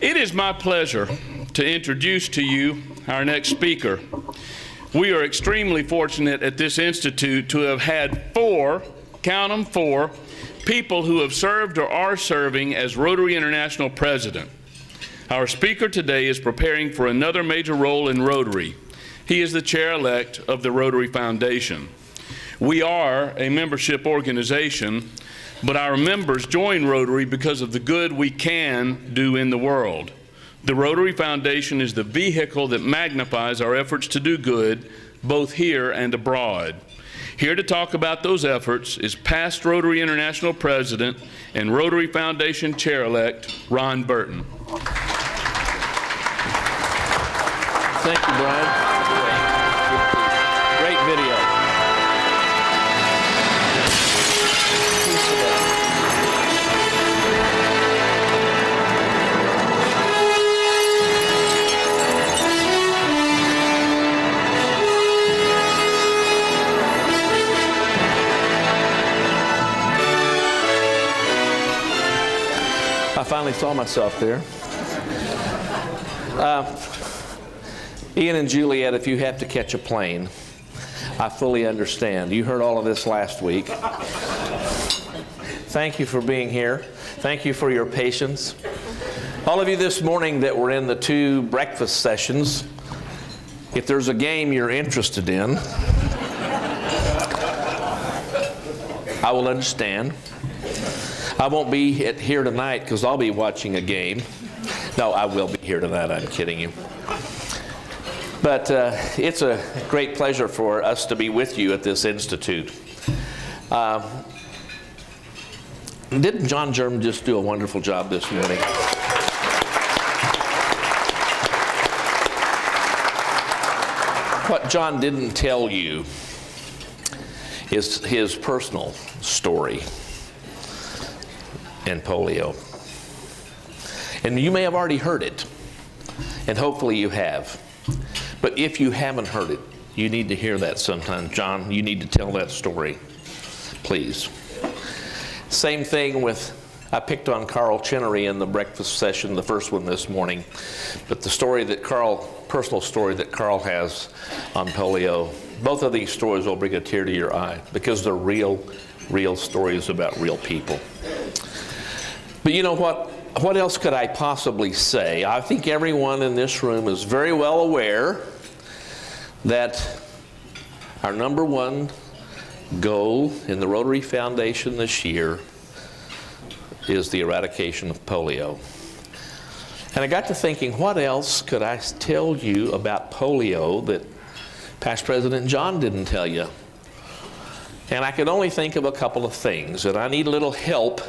It is my pleasure to introduce to you our next speaker. We are extremely fortunate at this institute to have had four, count them four, people who have served or are serving as Rotary International President. Our speaker today is preparing for another major role in Rotary. He is the chair-elect of the Rotary Foundation. We are a membership organization, but our members join Rotary because of the good we can do in the world. The Rotary Foundation is the vehicle that magnifies our efforts to do good, both here and abroad. Here to talk about those efforts is past Rotary International President and Rotary Foundation Chair-elect, Ron Burton. Thank you, Brian. Great video. I finally saw myself there. Ian and Juliet, if you have to catch a plane, I fully understand. You heard all of this last week. Thank you for being here. Thank you for your patience. All of you this morning that were in the two breakfast sessions, if there's a game you're interested in, I will understand. I won't be here tonight because I'll be watching a game. No, I will be here tonight. I'm kidding you. But it's a great pleasure for us to be with you at this institute. Didn't John Germ just do a wonderful job this morning? What John didn't tell you is his personal story and polio. And you may have already heard it, and hopefully you have. But if you haven't heard it, you need to hear that sometime. John, you need to tell that story, please. Same thing with, I picked on Carl Chinnery in the breakfast session, the first one this morning. But the story that personal story that Carl has on polio, both of these stories will bring a tear to your eye because they're real stories about real people. But you know what? What else could I possibly say? I think everyone in this room is very well aware that our number one goal in the Rotary Foundation this year is the eradication of polio. And I got to thinking, what else could I tell you about polio that past President John didn't tell you? And I could only think of a couple of things, and I need a little help.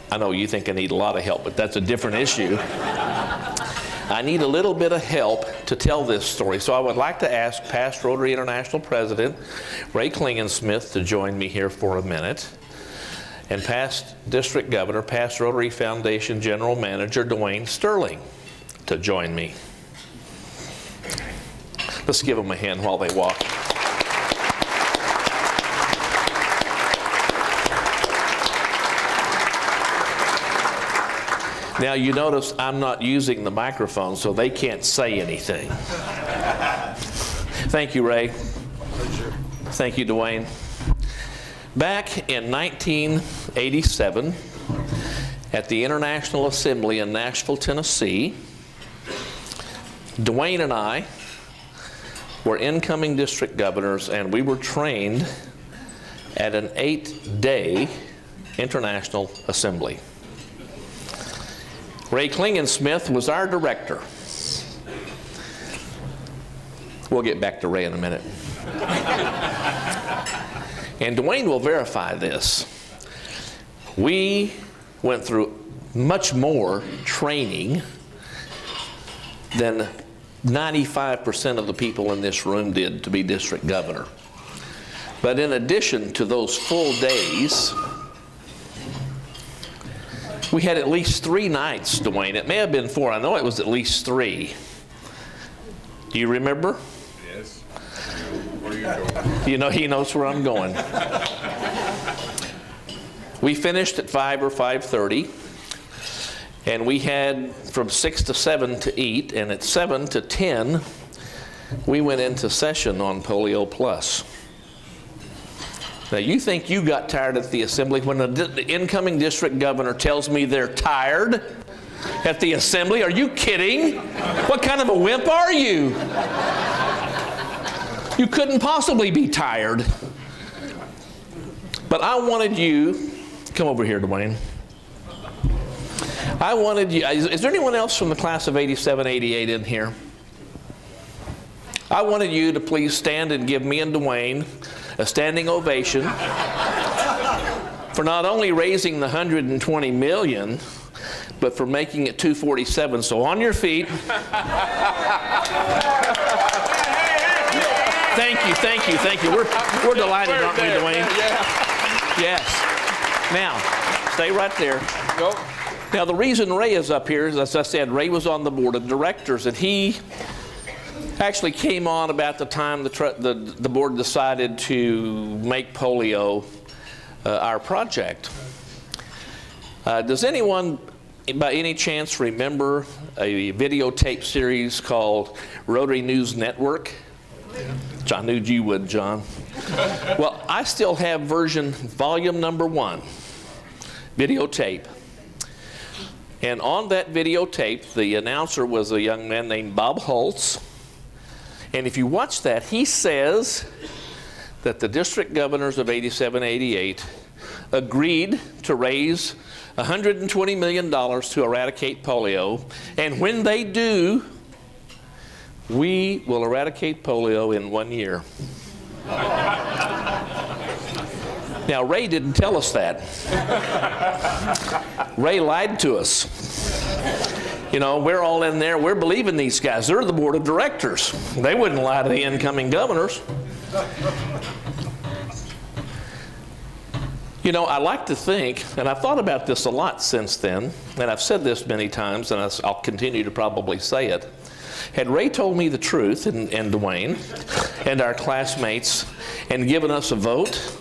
I know you think I need a lot of help, but that's a different issue. I need a little bit of help to tell this story. So I would like to ask past Rotary International President Ray Klingensmith to join me here for a minute, and past District Governor, past Rotary Foundation General Manager Dwayne Sterling to join me. Let's give them a hand while they walk. Now you notice I'm not using the microphone, so they can't say anything. Thank you, Ray. Pleasure. Thank you, Dwayne. Back in 1987, at the International Assembly in Nashville, Tennessee, Dwayne and I were incoming district governors, and we were trained at an 8-day international assembly. Ray Klingensmith was our director. We'll get back to Ray in a minute. And Dwayne will verify this. We went through much more training than 95% of the people in this room did to be district governor. But in addition to those full days, we had at least 3 nights, Dwayne. It may have been 4. I know it was at least 3. Do you remember? Yes. Where are you going? You know, he knows where I'm going. We finished at 5 or 5:30. And we had from 6 to 7 to eat, and at 7 to 10, we went into session on Polio Plus. Now, you think you got tired at the assembly when the incoming district governor tells me they're tired at the assembly? Are you kidding? What kind of a wimp are you? You couldn't possibly be tired. But I wanted you, come over here, Dwayne. I wanted you, is there anyone else from the class of 87, 88 in here? I wanted you to please stand and give me and Dwayne a standing ovation for not only raising the $120 million, but for making it 247. So on your feet. Thank you, thank you, thank you. We're delighted, aren't we, Dwayne? Yes. Now, stay right there. Go. Now, the reason Ray is up here is, as I said, Ray was on the board of directors, and he actually came on about the time the board decided to make polio our project. Does anyone, by any chance, remember a videotape series called Rotary News Network? I knew you would, John. Well, I still have volume number 1, videotape. And on that videotape, the announcer was a young man named Bob Holtz. And if you watch that, he says that the district governors of 87, 88 agreed to raise $120 million to eradicate polio. And when they do, we will eradicate polio in 1 year. Now, Ray didn't tell us that. Ray lied to us. You know, we're all in there. We're believing these guys. They're the board of directors. They wouldn't lie to the incoming governors. You know, I like to think, and I've thought about this a lot since then, and I've said this many times, and I'll continue to probably say it. Had Ray told me the truth, and Dwayne, and our classmates, and given us a vote,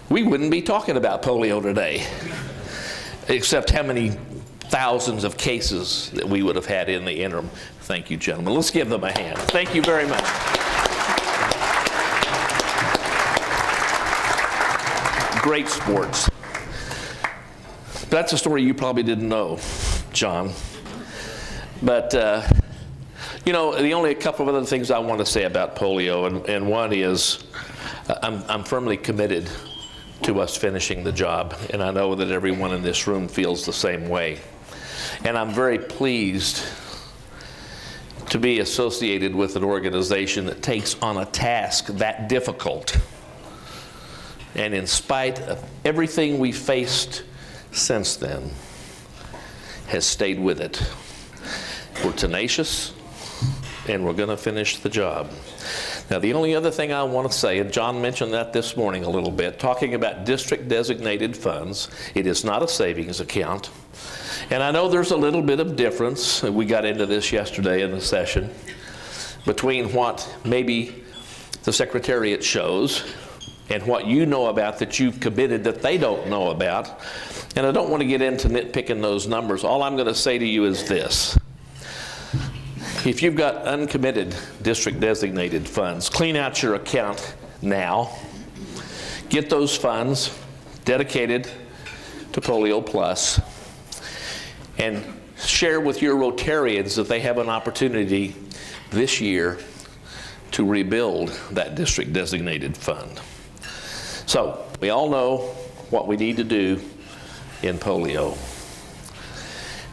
we wouldn't be talking about polio today, except how many thousands of cases that we would have had in the interim. Thank you, gentlemen. Let's give them a hand. Thank you very much. Great sports. That's a story you probably didn't know, John. But, you know, the only a couple of other things I want to say about polio, and one is I'm firmly committed to us finishing the job, and I know that everyone in this room feels the same way. And I'm very pleased to be associated with an organization that takes on a task that difficult, and in spite of everything we faced since then, has stayed with it. We're tenacious, and we're going to finish the job. Now, the only other thing I want to say, and John mentioned that this morning a little bit, talking about district-designated funds, it is not a savings account. And I know there's a little bit of difference, we got into this yesterday in the session, between what maybe the Secretariat shows and what you know about that you've committed that they don't know about. And I don't want to get into nitpicking those numbers. All I'm going to say to you is this. If you've got uncommitted district-designated funds, clean out your account now. Get those funds dedicated to Polio Plus, and share with your Rotarians that they have an opportunity this year to rebuild that district-designated fund. So, we all know what we need to do in polio.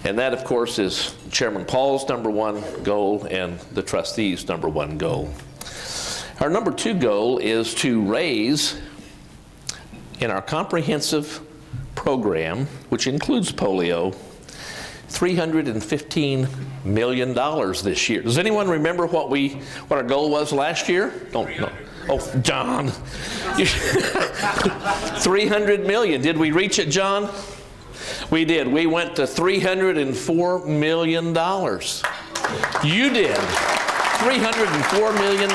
And that, of course, is Chairman Paul's #1 goal and the trustees' #1 goal. Our #2 goal is to raise, in our comprehensive program, which includes polio, $315 million this year. Does anyone remember what our goal was last year? Don't know. Oh, John. 300 million. Did we reach it, John? We did. We went to $304 million. You did. $304 million.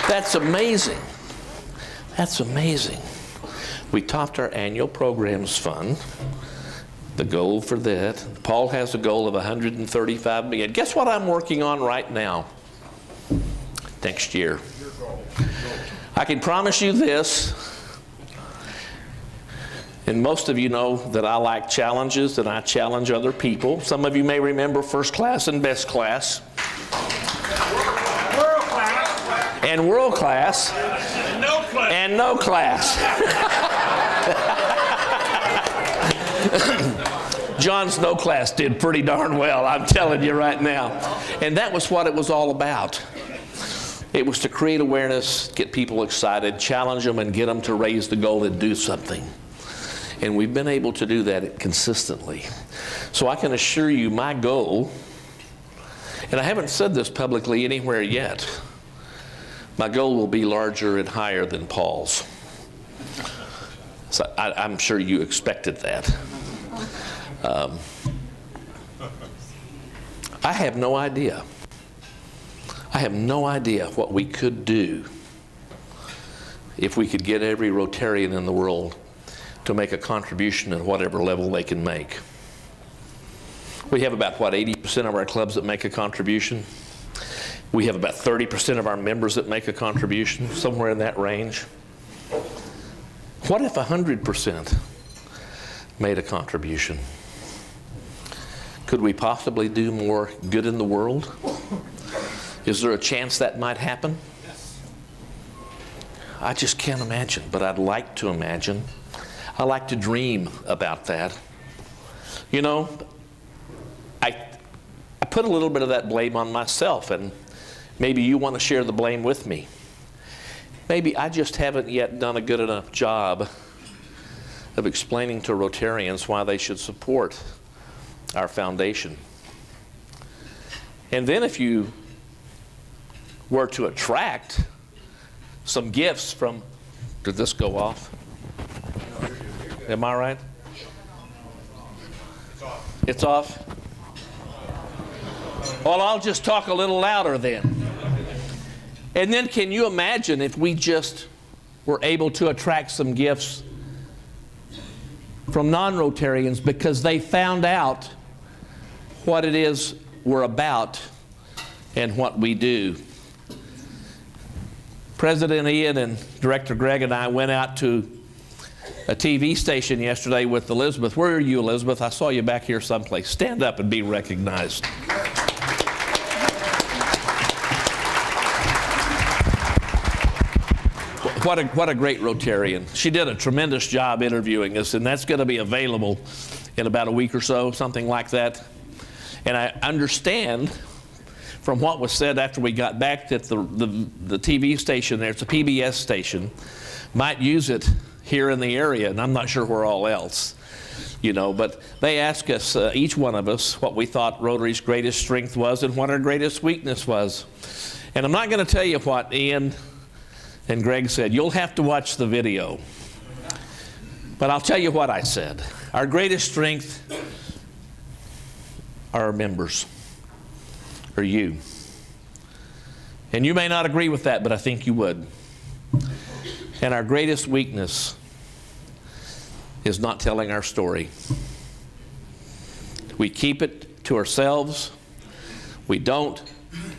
That's amazing. That's amazing. We topped our annual programs fund The goal for that, Paul has a goal of 135 million. Guess what I'm working on right now? Next year. I can promise you this, and most of you know that I like challenges and I challenge other people. Some of you may remember first class and best class. World class. And world class. And no class. And no class. John's no class did pretty darn well, I'm telling you right now. And that was what it was all about. It was to create awareness, get people excited, challenge them, and get them to raise the goal and do something. And we've been able to do that consistently. So I can assure you my goal, and I haven't said this publicly anywhere yet, my goal will be larger and higher than Paul's. So I'm sure you expected that. I have no idea. I have no idea what we could do if we could get every Rotarian in the world to make a contribution at whatever level they can make. We have about, 80% of our clubs that make a contribution? We have about 30% of our members that make a contribution, somewhere in that range. What if 100% made a contribution? Could we possibly do more good in the world? Is there a chance that might happen? I just can't imagine, but I'd like to imagine. I like to dream about that. You know, I put a little bit of that blame on myself, and maybe you want to share the blame with me. Maybe I just haven't yet done a good enough job of explaining to Rotarians why they should support our foundation. And then if you were to attract some gifts from, did this go off? Am I right? It's off? Well, I'll just talk a little louder then. And then can you imagine if we just were able to attract some gifts from non-Rotarians because they found out what it is we're about and what we do. President Ian and Director Greg and I went out to a TV station yesterday with Elizabeth. Where are you, Elizabeth? I saw you back here someplace. Stand up and be recognized. What a great Rotarian. She did a tremendous job interviewing us, and that's going to be available in about a week or so, something like that. And I understand from what was said after we got back that the TV station there, it's a PBS station, might use it here in the area, and I'm not sure where all else. You know, but they asked us, each one of us, what we thought Rotary's greatest strength was and what our greatest weakness was. And I'm not going to tell you what Ian and Greg said. You'll have to watch the video. But I'll tell you what I said. Our greatest strength are our members, or you. And you may not agree with that, but I think you would. And our greatest weakness is not telling our story. We keep it to ourselves. We don't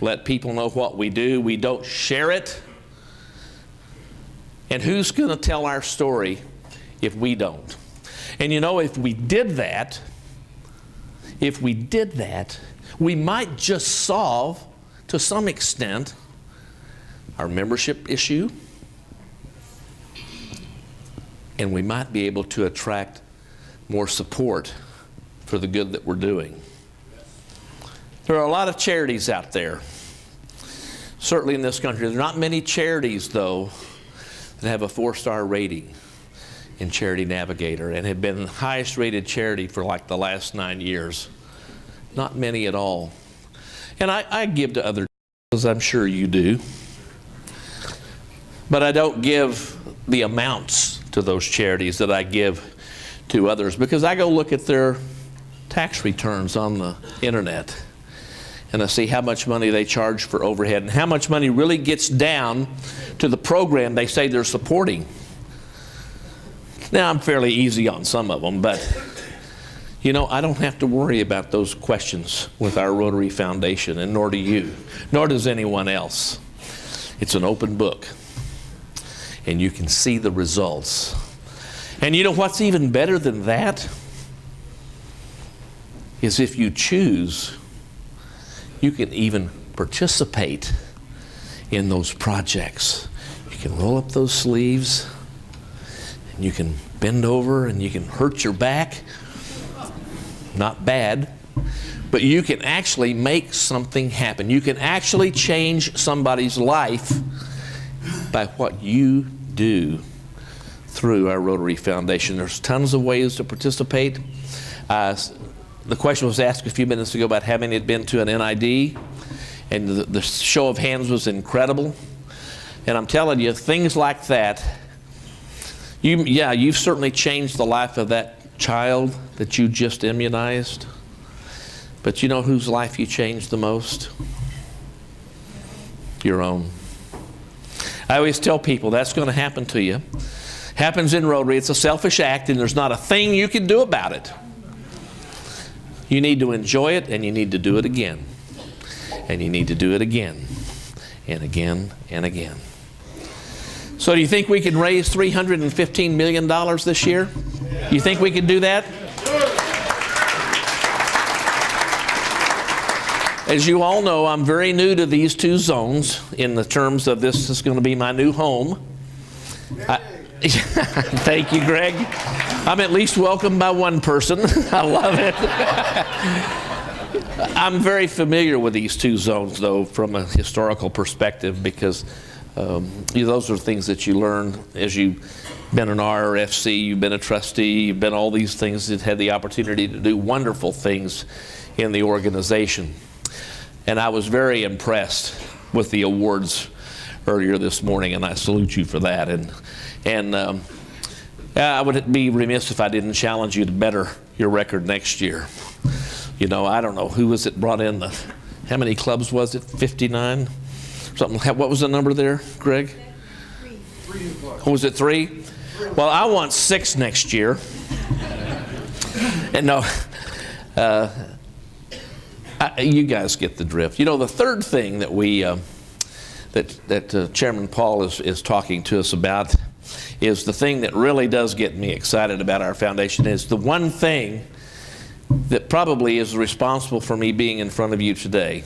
let people know what we do. We don't share it. And who's going to tell our story if we don't? And you know, if we did that, we might just solve, to some extent, our membership issue, and we might be able to attract more support for the good that we're doing. There are a lot of charities out there, certainly in this country. There are not many charities, though, that have a 4-star rating in Charity Navigator and have been the highest rated charity for like the last 9 years. Not many at all. And I give to other charities, I'm sure you do. But I don't give the amounts to those charities that I give to others, because I go look at their tax returns on the internet and I see how much money they charge for overhead and how much money really gets down to the program they say they're supporting. Now, I'm fairly easy on some of them, but You know, I don't have to worry about those questions with our Rotary Foundation, and nor do you, nor does anyone else. It's an open book, and you can see the results. And you know what's even better than that? Is if you choose, you can even participate in those projects. You can roll up those sleeves, and you can bend over, and you can hurt your back. Not bad, but you can actually make something happen. You can actually change somebody's life by what you do through our Rotary Foundation. There's tons of ways to participate. The question was asked a few minutes ago about having it been to an NID, and the show of hands was incredible. And I'm telling you, things like that, you've certainly changed the life of that child that you just immunized. But you know whose life you changed the most? Your own. I always tell people that's going to happen to you. Happens in Rotary. It's a selfish act, and there's not a thing you can do about it. You need to enjoy it, and you need to do it again. And you need to do it again, and again, and again. So do you think we can raise $315 million this year? You think we can do that? As you all know, I'm very new to these two zones in the terms of this is going to be my new home. Thank you, Greg. I'm at least welcomed by one person. I love it. I'm very familiar with these two zones, though, from a historical perspective, because those are things that you learn as you've been an RRFC, you've been a trustee, you've been all these things that had the opportunity to do wonderful things in the organization. And I was very impressed with the awards earlier this morning, and I salute you for that. And I would be remiss if I didn't challenge you to better your record next year. You know, I don't know, who was it brought in? How many clubs was it? 59? Something. What was the number there, Greg? 3. Oh, was it 3? Well, I want 6 next year. And no, you guys get the drift. You know, the third thing that we that Chairman Paul is talking to us about is the thing that really does get me excited about our foundation. Is the one thing that probably is responsible for me being in front of you today,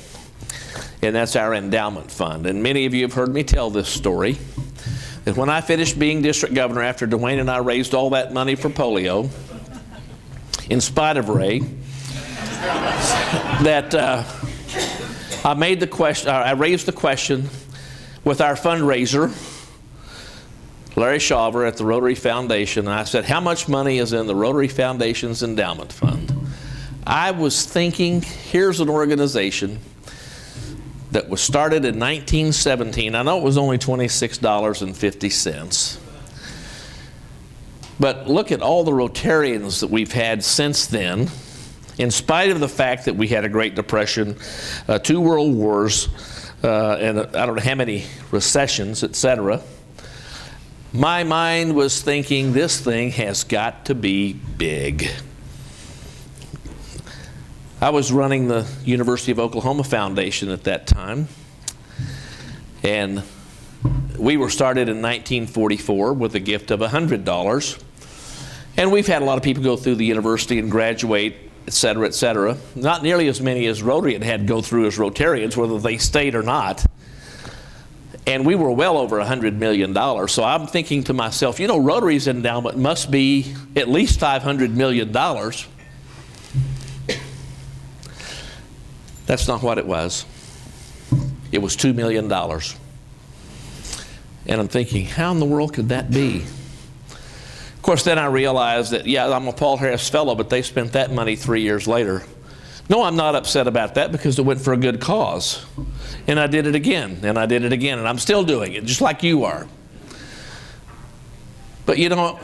and that's our endowment fund. And many of you have heard me tell this story, that when I finished being district governor after Dwayne and I raised all that money for polio, in spite of Ray, that I raised the question with our fundraiser, Larry Shaver at the Rotary Foundation, and I said, how much money is in the Rotary Foundation's endowment fund? I was thinking, here's an organization that was started in 1917. I know it was only $26.50. But look at all the Rotarians that we've had since then, in spite of the fact that we had a Great Depression, 2 world wars, and I don't know how many recessions, etc. My mind was thinking, this thing has got to be big. I was running the University of Oklahoma Foundation at that time, and we were started in 1944 with a gift of $100. And we've had a lot of people go through the university and graduate, et cetera, et cetera. Not nearly as many as Rotary had go through as Rotarians, whether they stayed or not. And we were well over $100 million. So I'm thinking to myself, you know, Rotary's endowment must be at least $500 million. That's not what it was. It was $2 million. And I'm thinking, how in the world could that be? Of course, then I realized that, yeah, I'm a Paul Harris Fellow, but they spent that money 3 years later. No, I'm not upset about that because it went for a good cause. And I did it again, and I did it again, and I'm still doing it, just like you are. But, you know,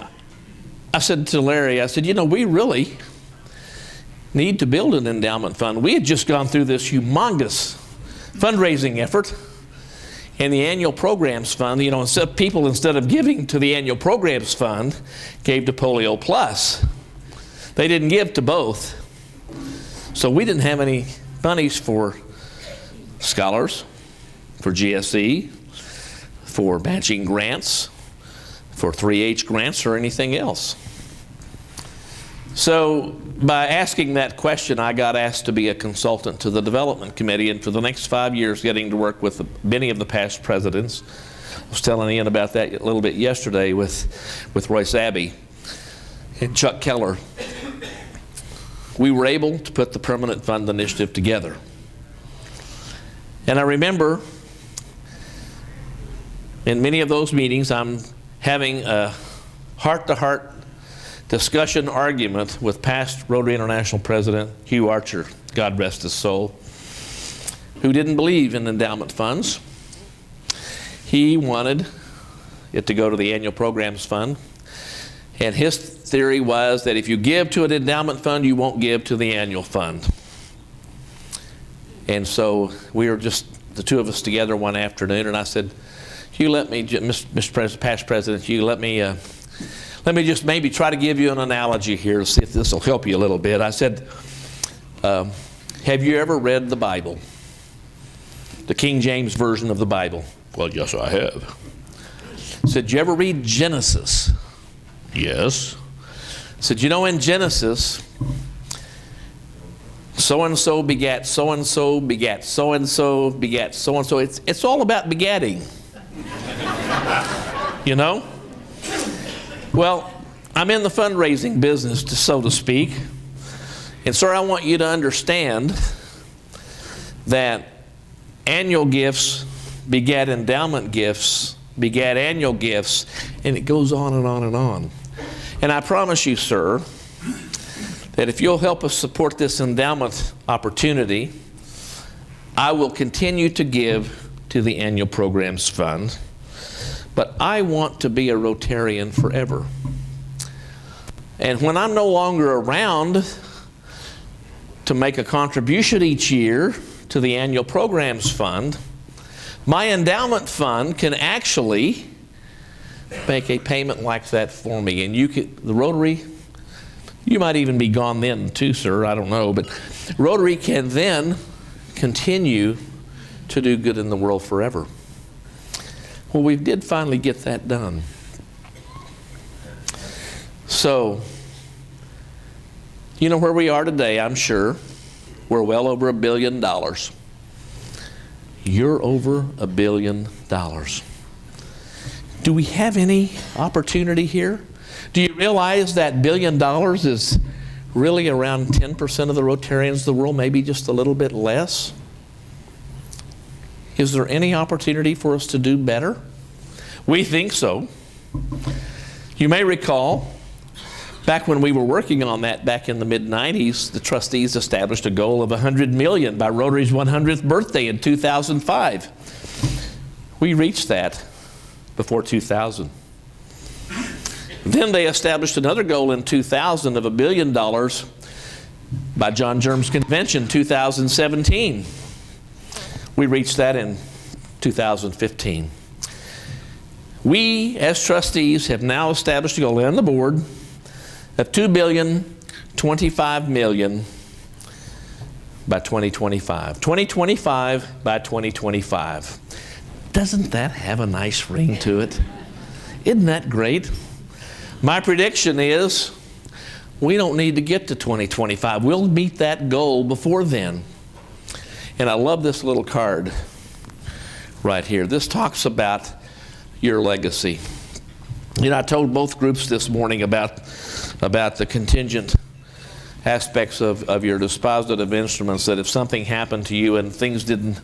I said to Larry, I said, you know, we really need to build an endowment fund. We had just gone through this humongous fundraising effort, and the annual programs fund, you know, instead of giving to the annual programs fund, gave to Polio Plus. They didn't give to both. So we didn't have any monies for scholars, for GSE, for matching grants, for 3H grants, or anything else. So by asking that question, I got asked to be a consultant to the development committee, and for the next 5 years getting to work with many of the past presidents. I was telling Ian about that a little bit yesterday with Royce Abbey and Chuck Keller. We were able to put the Permanent Fund Initiative together. And I remember in many of those meetings, I'm having a heart-to-heart discussion argument with past Rotary International President Hugh Archer, God rest his soul, who didn't believe in endowment funds. He wanted it to go to the annual programs fund. And his theory was that if you give to an endowment fund, you won't give to the annual fund. And so we were just the two of us together one afternoon, and I said, Hugh, let me, past President Hugh, let me just maybe try to give you an analogy here to see if this will help you a little bit. I said, have you ever read the Bible? The King James Version of the Bible? Well, yes, I have. I said, did you ever read Genesis? Yes. I said, you know, in Genesis, so-and-so begat so-and-so begat so-and-so begat so-and-so. It's all about begatting. You know? Well, I'm in the fundraising business, so to speak. And sir, I want you to understand that annual gifts begat endowment gifts, begat annual gifts, and it goes on and on and on. And I promise you, sir, that if you'll help us support this endowment opportunity, I will continue to give to the annual programs fund. But I want to be a Rotarian forever. And when I'm no longer around to make a contribution each year to the annual programs fund, my endowment fund can actually make a payment like that for me. And you could, the Rotary, you might even be gone then too, sir, I don't know, but Rotary can then continue to do good in the world forever. Well, we did finally get that done. So, you know where we are today, I'm sure. We're well over $1 billion. You're over $1 billion. Do we have any opportunity here? Do you realize that $1 billion is really around 10% of the Rotarians of the world, maybe just a little bit less? Is there any opportunity for us to do better? We think so. You may recall, back when we were working on that back in the mid-90s, the trustees established a goal of 100 million by Rotary's 100th birthday in 2005. We reached that before 2000. Then they established another goal in 2000 of $1 billion by John Germ's convention, 2017. We reached that in 2015. We, as trustees, have now established a goal and the board of $2.025 billion by 2025. 2025 by 2025. Doesn't that have a nice ring to it? Isn't that great? My prediction is we don't need to get to 2025. We'll meet that goal before then. And I love this little card right here. This talks about your legacy. You know, I told both groups this morning about the contingent aspects of your dispositive instruments, that if something happened to you and things didn't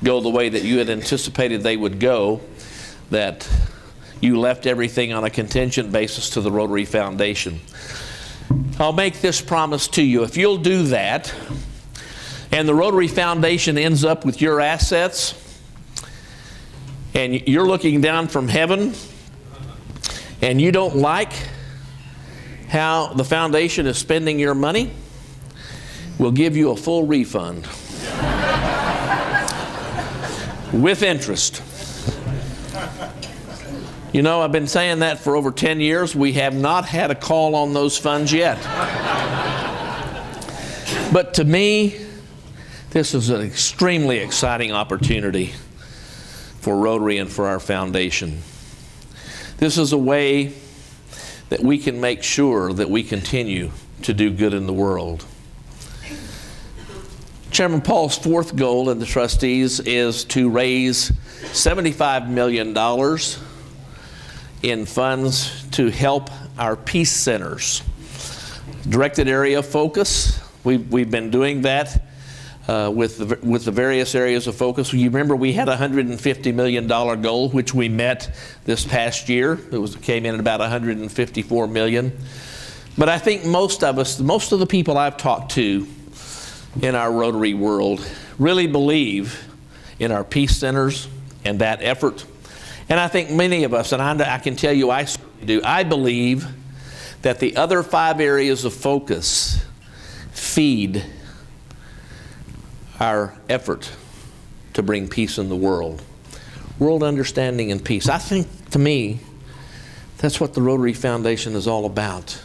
go the way that you had anticipated they would go, that you left everything on a contingent basis to the Rotary Foundation. I'll make this promise to you. If you'll do that, and the Rotary Foundation ends up with your assets, and you're looking down from heaven, and you don't like how the foundation is spending your money, we'll give you a full refund with interest. You know, I've been saying that for over 10 years. We have not had a call on those funds yet. But to me, this is an extremely exciting opportunity for Rotary and for our foundation. This is a way that we can make sure that we continue to do good in the world. Chairman Paul's fourth goal in the trustees is to raise $75 million in funds to help our peace centers. Directed area of focus, we've been doing that with the various areas of focus. You remember we had a $150 million goal, which we met this past year. It came in at about $154 million. But I think most of the people I've talked to in our Rotary world really believe in our peace centers and that effort. And I think many of us, and I can tell you I certainly do, I believe that the other 5 areas of focus feed our effort to bring peace in the world. World understanding and peace. I think, to me, that's what the Rotary Foundation is all about.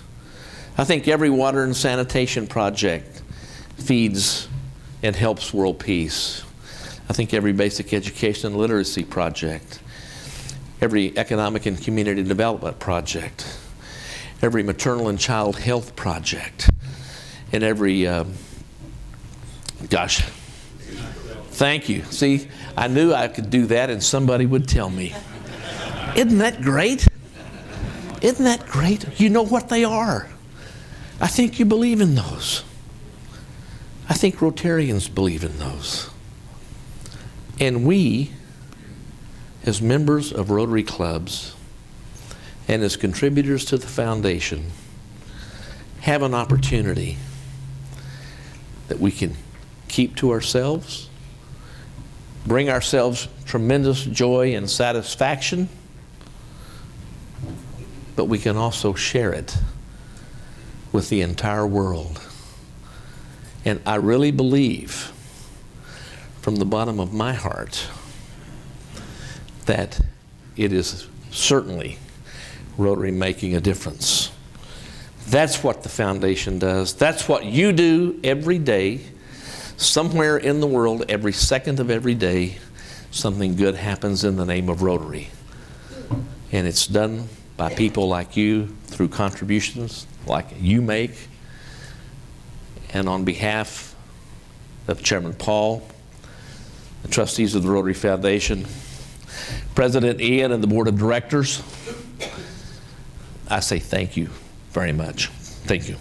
I think every water and sanitation project feeds and helps world peace. I think every basic education and literacy project, every economic and community development project, every maternal and child health project, and every, thank you. See, I knew I could do that and somebody would tell me. Isn't that great? Isn't that great? You know what they are. I think you believe in those. I think Rotarians believe in those. And we, as members of Rotary clubs and as contributors to the foundation, have an opportunity that we can keep to ourselves, bring ourselves tremendous joy and satisfaction, but we can also share it with the entire world. And I really believe from the bottom of my heart that it is certainly Rotary making a difference. That's what the foundation does. That's what you do every day. Somewhere in the world, every second of every day, something good happens in the name of Rotary. And it's done by people like you through contributions like you make. And on behalf of Chairman Paul, the trustees of the Rotary Foundation, President Ian, and the Board of Directors, I say thank you very much. Thank you.